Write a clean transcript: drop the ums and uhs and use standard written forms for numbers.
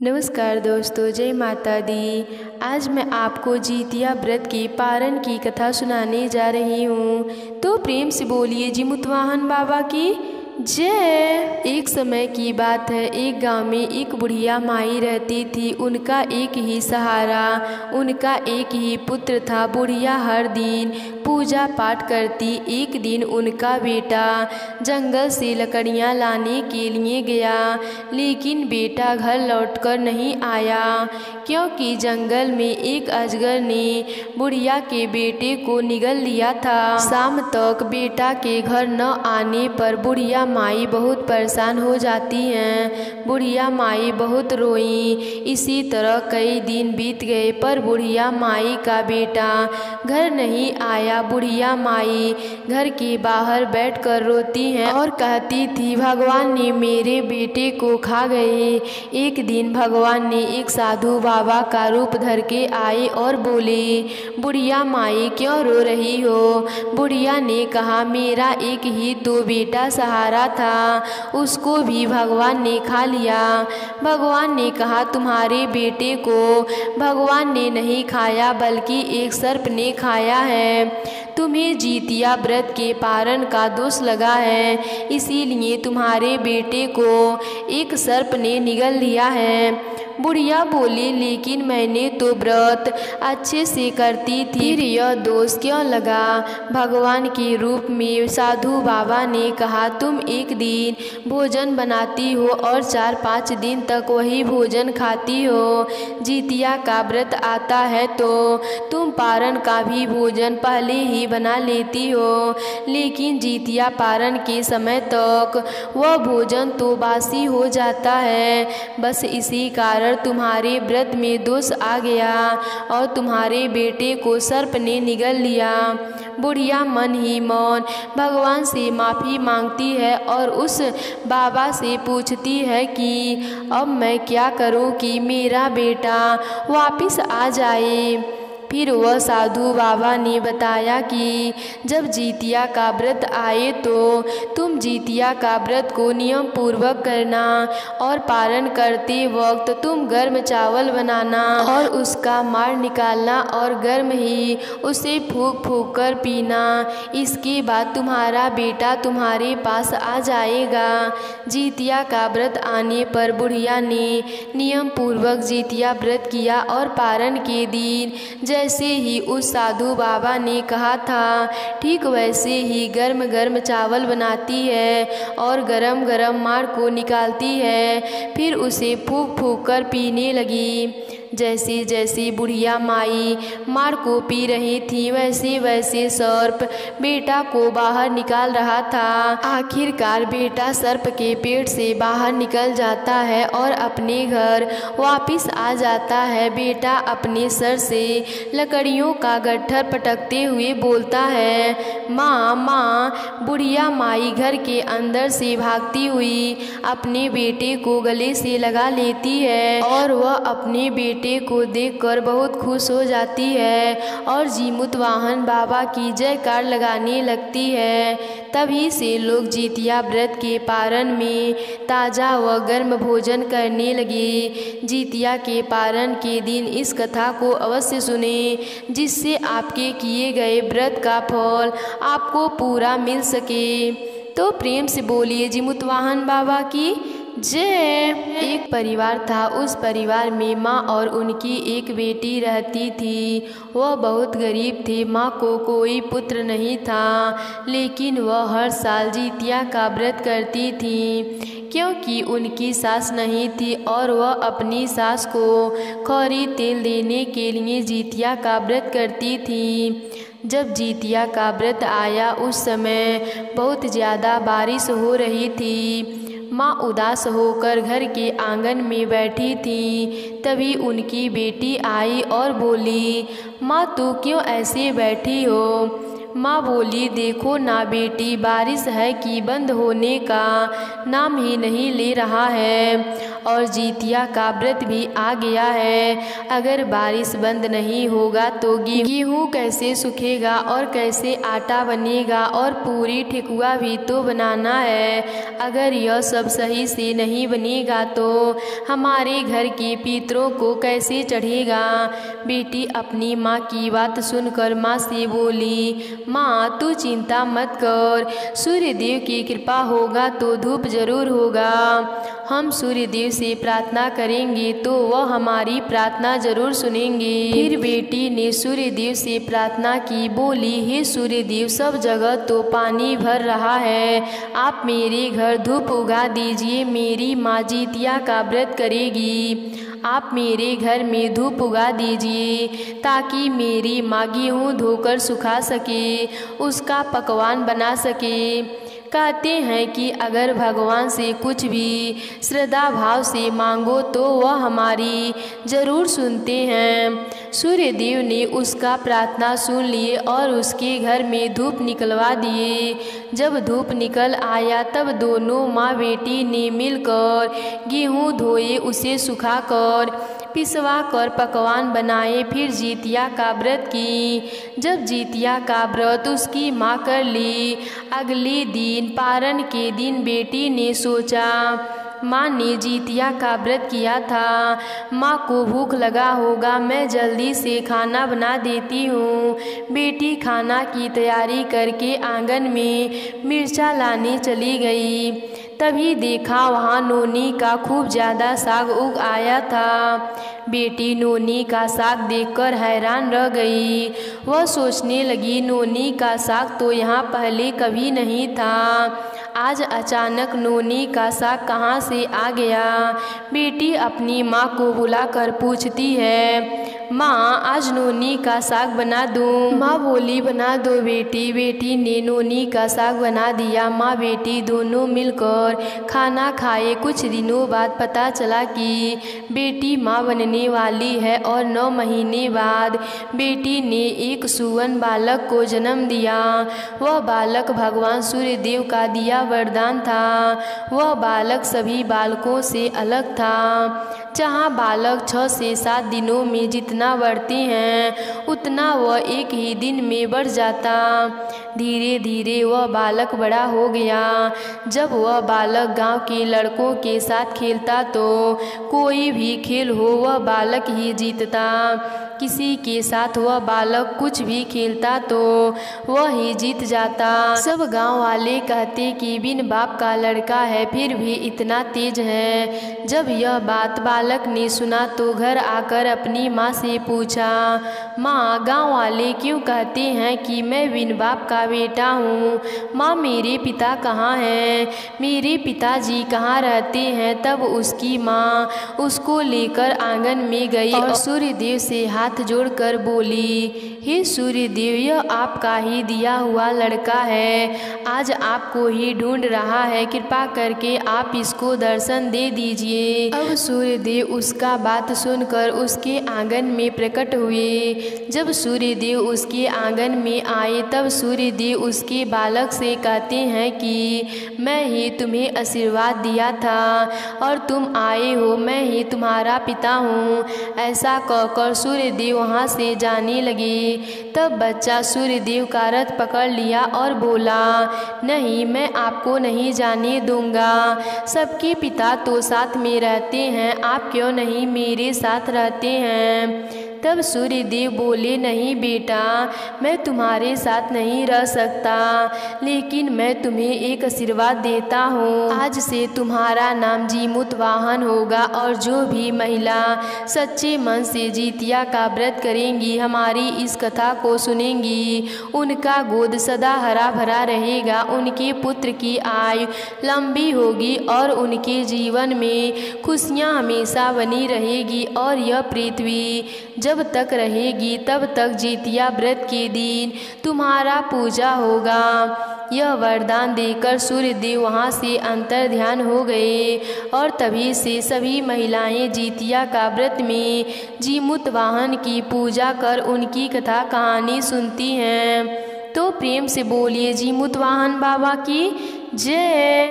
नमस्कार दोस्तों, जय माता दी। आज मैं आपको जितिया व्रत के पारण की कथा सुनाने जा रही हूँ। तो प्रेम से बोलिए जी मुतवाहन बाबा की जय। एक समय की बात है, एक गांव में एक बुढ़िया माई रहती थी। उनका एक ही सहारा, उनका एक ही पुत्र था। बुढ़िया हर दिन पूजा पाठ करती। एक दिन उनका बेटा जंगल से लकड़ियाँ लाने के लिए गया, लेकिन बेटा घर लौटकर नहीं आया, क्योंकि जंगल में एक अजगर ने बुढ़िया के बेटे को निगल लिया था। शाम तक बेटा के घर न आने पर बुढ़िया माई बहुत परेशान हो जाती हैं। बुढ़िया माई बहुत रोई। इसी तरह कई दिन बीत गए, पर बुढ़िया माई का बेटा घर नहीं आया। बुढ़िया माई घर के बाहर बैठकर रोती हैं और कहती थी, भगवान ने मेरे बेटे को खा गए। एक दिन भगवान ने एक साधु बाबा का रूप धर के आए और बोले, बुढ़िया माई क्यों रो रही हो? बुढ़िया ने कहा, मेरा एक ही तो बेटा सहारा था, उसको भी भगवान ने खा लिया। भगवान ने कहा, तुम्हारे बेटे को भगवान ने नहीं खाया, बल्कि एक सर्प ने खाया है। तुम्हें जितिया व्रत के पारण का दोष लगा है, इसीलिए तुम्हारे बेटे को एक सर्प ने निगल लिया है। बुढ़िया बोली, लेकिन मैंने तो व्रत अच्छे से करती थी, फिर यह दोष क्यों लगा? भगवान के रूप में साधु बाबा ने कहा, तुम एक दिन भोजन बनाती हो और 4-5 दिन तक वही भोजन खाती हो। जितिया का व्रत आता है तो तुम पारण का भी भोजन पहले ही बना लेती हो, लेकिन जितिया पारण के समय तक वह भोजन तो बासी हो जाता है। बस इसी कारण तुम्हारे व्रत में दोष आ गया और तुम्हारे बेटे को सर्प ने निगल लिया। बुढ़िया मन ही मन भगवान से माफ़ी मांगती है और उस बाबा से पूछती है कि अब मैं क्या करूं कि मेरा बेटा वापस आ जाए। फिर वह साधु बाबा ने बताया कि जब जितिया का व्रत आए तो तुम जितिया का व्रत को नियम पूर्वक करना और पारण करते वक्त तुम गर्म चावल बनाना और उसका मार निकालना और गर्म ही उसे फूंक फूंक कर पीना। इसके बाद तुम्हारा बेटा तुम्हारे पास आ जाएगा। जितिया का व्रत आने पर बुढ़िया ने नियम पूर्वक जितिया व्रत किया और पारण के दिन जैसे ही उस साधु बाबा ने कहा था, ठीक वैसे ही गर्म गर्म चावल बनाती है और गरम गरम मार को निकालती है, फिर उसे फूंक फूंक कर पीने लगी। जैसे जैसे बुढ़िया माई मार को पी रही थी, वैसे वैसे सर्प बेटा को बाहर निकाल रहा था। आखिरकार बेटा सर्प के पेट से बाहर निकल जाता है और अपने घर वापस आ जाता है। बेटा अपने सर से लकड़ियों का गट्ठर पटकते हुए बोलता है, माँ माँ। बुढ़िया माई घर के अंदर से भागती हुई अपने बेटे को गले से लगा लेती है और वह अपने बेटे को देखकर बहुत खुश हो जाती है और जी मुतवाहन बाबा की जयकार लगाने लगती है। तभी से लोग जितिया व्रत के पारण में ताज़ा व गर्म भोजन करने लगे। जितिया के पारण के दिन इस कथा को अवश्य सुने, जिससे आपके किए गए व्रत का फल आपको पूरा मिल सके। तो प्रेम से बोलिए जी मुतवाहन बाबा की जय। एक परिवार था। उस परिवार में माँ और उनकी एक बेटी रहती थी। वह बहुत गरीब थे। माँ को कोई पुत्र नहीं था, लेकिन वह हर साल जितिया का व्रत करती थी, क्योंकि उनकी सास नहीं थी और वह अपनी सास को खौरी तेल देने के लिए जितिया का व्रत करती थी। जब जितिया का व्रत आया, उस समय बहुत ज़्यादा बारिश हो रही थी। माँ उदास होकर घर के आंगन में बैठी थी। तभी उनकी बेटी आई और बोली, माँ तू क्यों ऐसे बैठी हो? माँ बोली, देखो ना बेटी, बारिश है कि बंद होने का नाम ही नहीं ले रहा है और जितिया का व्रत भी आ गया है। अगर बारिश बंद नहीं होगा तो गेहूँ कैसे सूखेगा और कैसे आटा बनेगा और पूरी ठेकुआ भी तो बनाना है। अगर यह सब सही से नहीं बनेगा तो हमारे घर के पितरों को कैसे चढ़ेगा। बेटी अपनी माँ की बात सुनकर माँ से बोली, माँ तू चिंता मत कर, सूर्यदेव की कृपा होगा तो धूप जरूर होगा। हम सूर्यदेव से प्रार्थना करेंगे तो वह हमारी प्रार्थना जरूर सुनेंगे। फिर बेटी ने सूर्यदेव से प्रार्थना की, बोली, हे सूर्यदेव, सब जगह तो पानी भर रहा है, आप मेरे घर धूप उगा दीजिए, मेरी माँ जितिया का व्रत करेगी। आप मेरे घर में धूप उगा दीजिए ताकि मेरी माँ गेहूँ धोकर सुखा सके, उसका पकवान बना सके। कहते हैं कि अगर भगवान से कुछ भी श्रद्धा भाव से मांगो तो वह हमारी ज़रूर सुनते हैं। सूर्यदेव ने उसका प्रार्थना सुन लिए और उसके घर में धूप निकलवा दिए। जब धूप निकल आया तब दोनों माँ बेटी ने मिलकर गेहूँ धोए, उसे सुखाकर पिसवा कर पकवान बनाए। फिर जितिया का व्रत की। जब जितिया का व्रत उसकी माँ कर ली, अगले दिन पारण के दिन बेटी ने सोचा, माँ ने जितिया का व्रत किया था, माँ को भूख लगा होगा, मैं जल्दी से खाना बना देती हूँ। बेटी खाना की तैयारी करके आंगन में मिर्चा लाने चली गई। तभी देखा वहाँ नोनी का खूब ज़्यादा साग उग आया था। बेटी नोनी का साग देखकर हैरान रह गई। वह सोचने लगी, नोनी का साग तो यहाँ पहले कभी नहीं था, आज अचानक नोनी का साग कहाँ से आ गया। बेटी अपनी माँ को बुलाकर पूछती है, माँ आज नोनी का साग बना दूँ। माँ बोली, बना दो बेटी। बेटी ने नोनी का साग बना दिया। माँ बेटी दोनों मिलकर खाना खाए। कुछ दिनों बाद पता चला कि बेटी माँ बनने वाली है और 9 महीने बाद बेटी ने एक सुवन बालक को जन्म दिया। वह बालक भगवान सूर्यदेव का दिया वरदान था। वह बालक सभी बालकों से अलग था। जहाँ बालक 6 से 7 दिनों में जितना बढ़ते हैं उतना वह एक ही दिन में बढ़ जाता। धीरे धीरे वह बालक बड़ा हो गया। जब वह बालक गांव के लड़कों के साथ खेलता तो कोई भी खेल हो वह बालक ही जीतता। किसी के साथ वह बालक कुछ भी खेलता तो वह ही जीत जाता। सब गांव वाले कहते कि बिन बाप का लड़का है फिर भी इतना तेज है। जब यह बात बालक ने सुना तो घर आकर अपनी माँ से पूछा, माँ गांव वाले क्यों कहते हैं कि मैं बिन बाप का बेटा हूँ। माँ मेरे पिता कहाँ हैं, मेरे पिताजी कहाँ रहते हैं। तब उसकी माँ उसको लेकर आंगन में गई और सूर्यदेव से हाथ जोड़कर बोली, हे सूर्यदेव, यह आपका ही दिया हुआ लड़का है, आज आपको ही ढूंढ रहा है, कृपा करके आप इसको दर्शन दे दीजिए। अब सूर्यदेव उसका बात सुनकर उसके आंगन में प्रकट हुए। जब सूर्यदेव उसके आंगन में आए तब सूर्यदेव उसके बालक से कहते हैं कि मैं ही तुम्हें आशीर्वाद दिया था और तुम आए हो, मैं ही तुम्हारा पिता हूँ। ऐसा कहकर सूर्यदेव वहाँ से जाने लगे। तब बच्चा सूर्यदेव का रथ पकड़ लिया और बोला, नहीं, मैं आपको नहीं जाने दूंगा। सबके पिता तो साथ में रहते हैं, आप क्यों नहीं मेरे साथ रहते हैं। तब सूर्यदेव बोले, नहीं बेटा, मैं तुम्हारे साथ नहीं रह सकता, लेकिन मैं तुम्हें एक आशीर्वाद देता हूँ। आज से तुम्हारा नाम जीमूतवाहन होगा और जो भी महिला सच्चे मन से जितिया का व्रत करेंगी, हमारी इस कथा को सुनेंगी, उनका गोद सदा हरा भरा रहेगा, उनके पुत्र की आयु लंबी होगी और उनके जीवन में खुशियाँ हमेशा बनी रहेगी। और यह पृथ्वी जब तक रहेगी तब तक जितिया व्रत के दिन तुम्हारा पूजा होगा। यह वरदान देकर सूर्यदेव वहाँ से अंतर ध्यान हो गए और तभी से सभी महिलाएं जितिया का व्रत में जीमूतवाहन की पूजा कर उनकी कथा कहानी सुनती हैं। तो प्रेम से बोलिए जी मुतवाहन बाबा की जय।